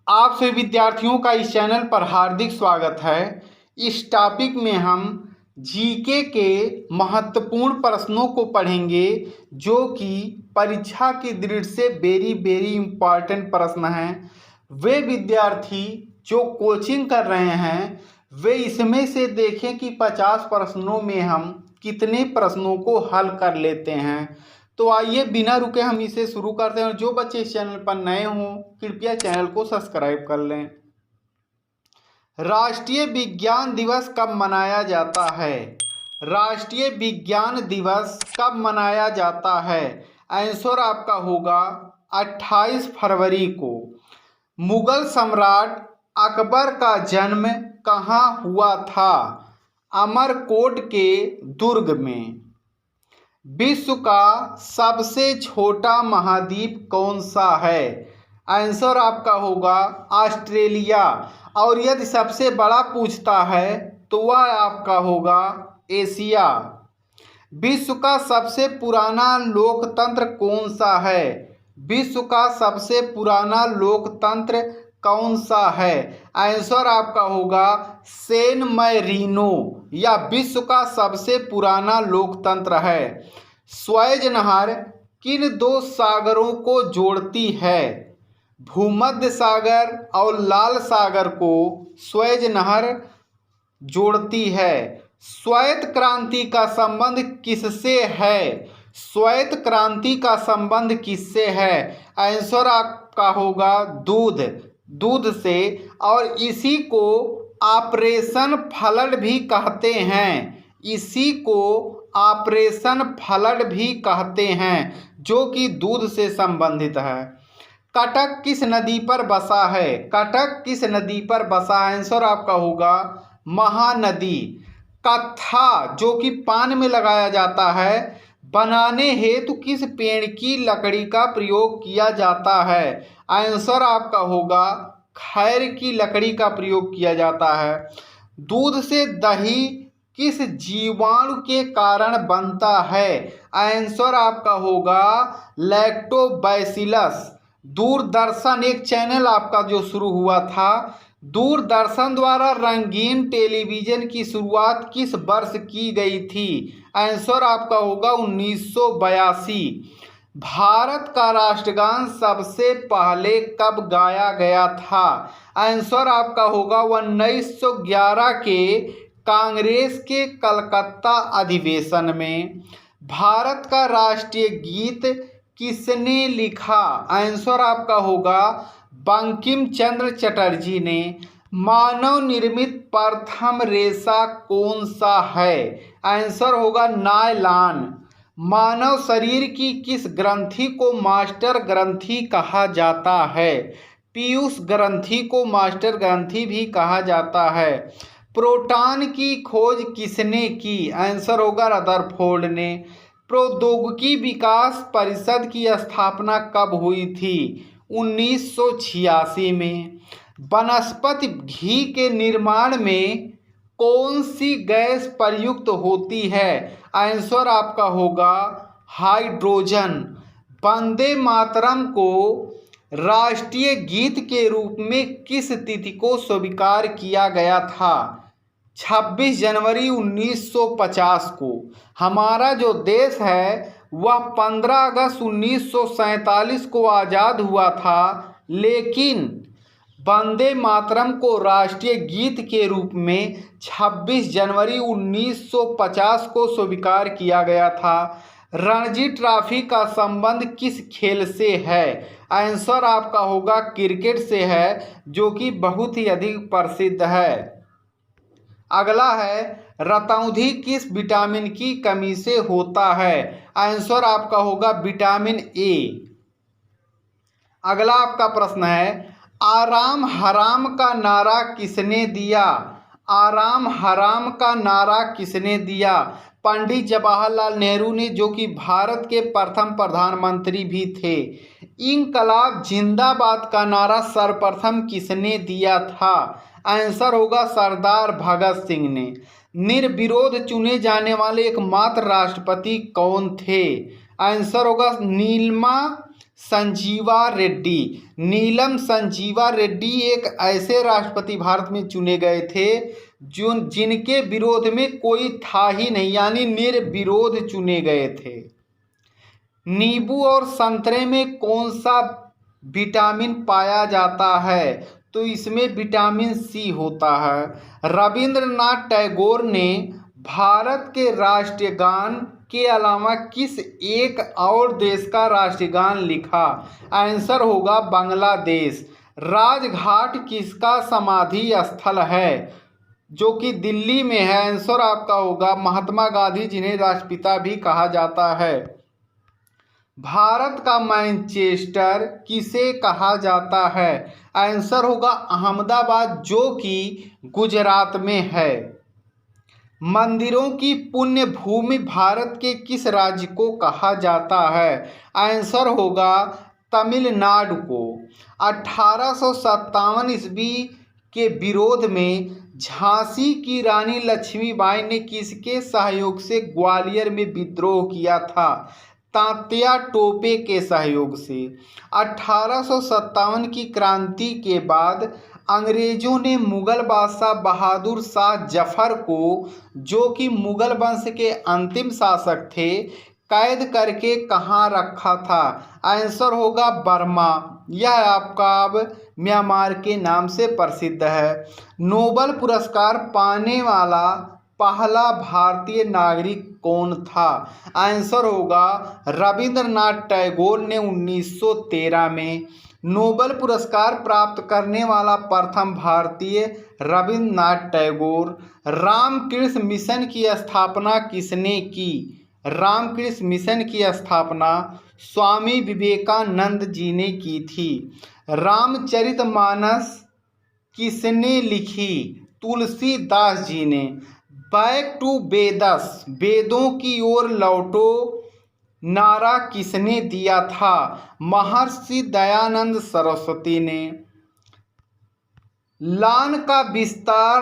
आप सभी विद्यार्थियों का इस चैनल पर हार्दिक स्वागत है। इस टॉपिक में हम जीके के महत्वपूर्ण प्रश्नों को पढ़ेंगे जो कि परीक्षा की दृष्टि से वेरी इम्पॉर्टेंट प्रश्न हैं। वे विद्यार्थी जो कोचिंग कर रहे हैं वे इसमें से देखें कि 50 प्रश्नों में हम कितने प्रश्नों को हल कर लेते हैं। तो आइए बिना रुके हम इसे शुरू करते हैं। और जो बच्चे इस चैनल पर नए हों कृपया चैनल को सब्सक्राइब कर लें। राष्ट्रीय विज्ञान दिवस कब मनाया जाता है? राष्ट्रीय विज्ञान दिवस कब मनाया जाता है? आंसर आपका होगा 28 फरवरी को। मुगल सम्राट अकबर का जन्म कहाँ हुआ था? अमरकोट के दुर्ग में। विश्व का सबसे छोटा महाद्वीप कौन सा है? आंसर आपका होगा ऑस्ट्रेलिया। और यदि सबसे बड़ा पूछता है तो वह आपका होगा एशिया। विश्व का सबसे पुराना लोकतंत्र कौन सा है? विश्व का सबसे पुराना लोकतंत्र कौन सा है? आंसर आपका होगा सैन मैरिनो। या विश्व का सबसे पुराना लोकतंत्र है। स्वेज नहर किन दो सागरों को जोड़ती है? भूमध्य सागर और लाल सागर को स्वेज नहर जोड़ती है। श्वेत क्रांति का संबंध किससे है? श्वेत क्रांति का संबंध किससे है? आंसर आपका होगा दूध से। और इसी को ऑपरेशन फ्लड भी कहते हैं। इसी को ऑपरेशन फ्लड भी कहते हैं जो कि दूध से संबंधित है। कटक किस नदी पर बसा है? कटक किस नदी पर बसा? आंसर आपका होगा महानदी। कत्था जो कि पान में लगाया जाता है बनाने हेतु किस पेड़ की लकड़ी का प्रयोग किया जाता है? आंसर आपका होगा खैर की लकड़ी का प्रयोग किया जाता है। दूध से दही किस जीवाणु के कारण बनता है? आंसर आपका होगा लैक्टोबैसिलस। दूरदर्शन एक चैनल आपका जो शुरू हुआ था। दूरदर्शन द्वारा रंगीन टेलीविज़न की शुरुआत किस वर्ष की गई थी? आंसर आपका होगा 1982। भारत का राष्ट्रगान सबसे पहले कब गाया गया था? आंसर आपका होगा 1911 के कांग्रेस के कलकत्ता अधिवेशन में। भारत का राष्ट्रीय गीत किसने लिखा? आंसर आपका होगा बंकिम चंद्र चटर्जी ने। मानव निर्मित प्रथम रेशा कौन सा है? आंसर होगा नायलॉन। मानव शरीर की किस ग्रंथि को मास्टर ग्रंथि कहा जाता है? पीयूष ग्रंथि को मास्टर ग्रंथि भी कहा जाता है। प्रोटॉन की खोज किसने की? आंसर होगा रदरफोर्ड ने। प्रौद्योगिकी विकास परिषद की स्थापना कब हुई थी? 1986 में। वनस्पति घी के निर्माण में कौन सी गैस प्रयुक्त होती है? आंसर आपका होगा हाइड्रोजन। वंदे मातरम को राष्ट्रीय गीत के रूप में किस तिथि को स्वीकार किया गया था? 26 जनवरी 1950 को। हमारा जो देश है वह 15 अगस्त 1947 को आज़ाद हुआ था, लेकिन वंदे मातरम को राष्ट्रीय गीत के रूप में 26 जनवरी 1950 को स्वीकार किया गया था। रणजी ट्रॉफी का संबंध किस खेल से है? आंसर आपका होगा क्रिकेट से है जो कि बहुत ही अधिक प्रसिद्ध है। अगला है रतौंधी किस विटामिन की कमी से होता है? आंसर आपका होगा विटामिन ए। अगला आपका प्रश्न है आराम हराम का नारा किसने दिया? आराम हराम का नारा किसने दिया? पंडित जवाहरलाल नेहरू ने, जो कि भारत के प्रथम प्रधानमंत्री भी थे। इंकलाब जिंदाबाद का नारा सर्वप्रथम किसने दिया था? आंसर होगा सरदार भगत सिंह ने। निर्विरोध चुने जाने वाले एकमात्र राष्ट्रपति कौन थे? आंसर होगा नीलमा संजीवा रेड्डी। नीलम संजीवा रेड्डी एक ऐसे राष्ट्रपति भारत में चुने गए थे जिनके विरोध में कोई था ही नहीं, यानी निर्विरोध चुने गए थे। नींबू और संतरे में कौन सा विटामिन पाया जाता है? तो इसमें विटामिन सी होता है। रविंद्रनाथ टैगोर ने भारत के राष्ट्रीय गान के अलावा किस एक और देश का राष्ट्रीय गान लिखा? आंसर होगा बांग्लादेश। राजघाट किसका समाधि स्थल है? जो कि दिल्ली में है। आंसर आपका होगा महात्मा गांधी, जिन्हें राष्ट्रपिता भी कहा जाता है। भारत का मैनचेस्टर किसे कहा जाता है? आंसर होगा अहमदाबाद, जो कि गुजरात में है। मंदिरों की पुण्य भूमि भारत के किस राज्य को कहा जाता है? आंसर होगा तमिलनाडु को। 1857 ईस्वी के विरोध में झांसी की रानी लक्ष्मीबाई ने किसके सहयोग से ग्वालियर में विद्रोह किया था? तात्या टोपे के सहयोग से। 1857 की क्रांति के बाद अंग्रेजों ने मुगल बादशाह बहादुर शाह जफर को, जो कि मुगल वंश के अंतिम शासक थे, कैद करके कहाँ रखा था? आंसर होगा बर्मा। यह आपका अब म्यांमार के नाम से प्रसिद्ध है। नोबेल पुरस्कार पाने वाला पहला भारतीय नागरिक कौन था? आंसर होगा रविंद्रनाथ टैगोर ने 1913 में। नोबेल पुरस्कार प्राप्त करने वाला प्रथम भारतीय रविंद्रनाथ टैगोर। रामकृष्ण मिशन की स्थापना किसने की? रामकृष्ण मिशन की स्थापना स्वामी विवेकानंद जी ने की थी। रामचरितमानस किसने लिखी? तुलसीदास जी ने। बैक टू वेदस, वेदों की ओर लौटो, नारा किसने दिया था? महर्षि दयानंद सरस्वती ने। लान का विस्तार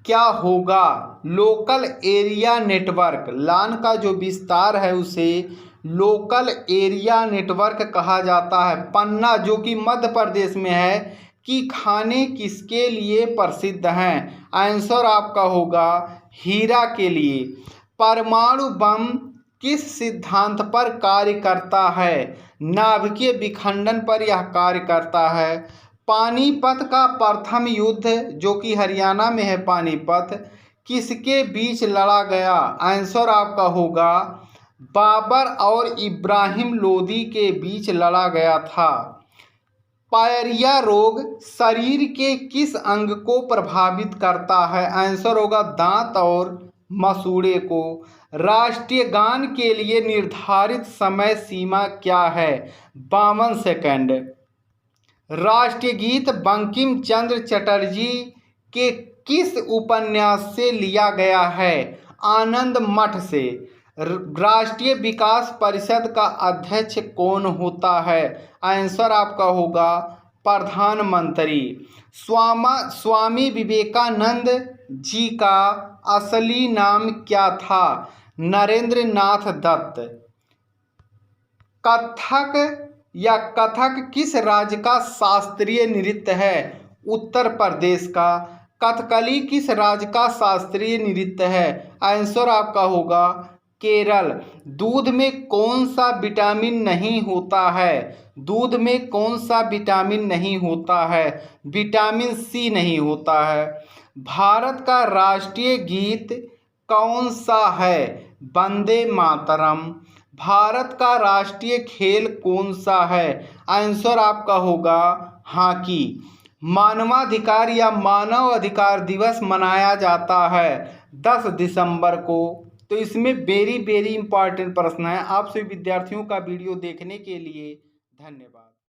क्या होगा? Local area network. लान का जो विस्तार है उसे लोकल एरिया नेटवर्क कहा जाता है। पन्ना, जो कि मध्य प्रदेश में है, कि खाने किसके लिए प्रसिद्ध हैं? आंसर आपका होगा हीरा के लिए। परमाणु बम किस सिद्धांत पर कार्य करता है? नाभिकीय विखंडन पर यह कार्य करता है। पानीपत का प्रथम युद्ध, जो कि हरियाणा में है पानीपत, किसके बीच लड़ा गया? आंसर आपका होगा बाबर और इब्राहिम लोदी के बीच लड़ा गया था। पायरिया रोग शरीर के किस अंग को प्रभावित करता है? आंसर होगा दांत और मसूड़े को। राष्ट्रीय गान के लिए निर्धारित समय सीमा क्या है? 52 सेकंड। राष्ट्रीय गीत बंकिम चंद्र चटर्जी के किस उपन्यास से लिया गया है? आनंद मठ से। राष्ट्रीय विकास परिषद का अध्यक्ष कौन होता है? आंसर आपका होगा प्रधानमंत्री। स्वामी विवेकानंद जी का असली नाम क्या था? नरेंद्र नाथ दत्त। कथक किस राज्य का शास्त्रीय नृत्य है? उत्तर प्रदेश का। कथकली किस राज्य का शास्त्रीय नृत्य है? आंसर आपका होगा केरल। दूध में कौन सा विटामिन नहीं होता है? दूध में कौन सा विटामिन नहीं होता है? विटामिन सी नहीं होता है। भारत का राष्ट्रीय गीत कौन सा है? वंदे मातरम। भारत का राष्ट्रीय खेल कौन सा है? आंसर आपका होगा हॉकी। मानवाधिकार या मानव अधिकार दिवस मनाया जाता है 10 दिसंबर को। तो इसमें वेरी इंपॉर्टेंट प्रश्न है। आप सभी विद्यार्थियों का वीडियो देखने के लिए धन्यवाद।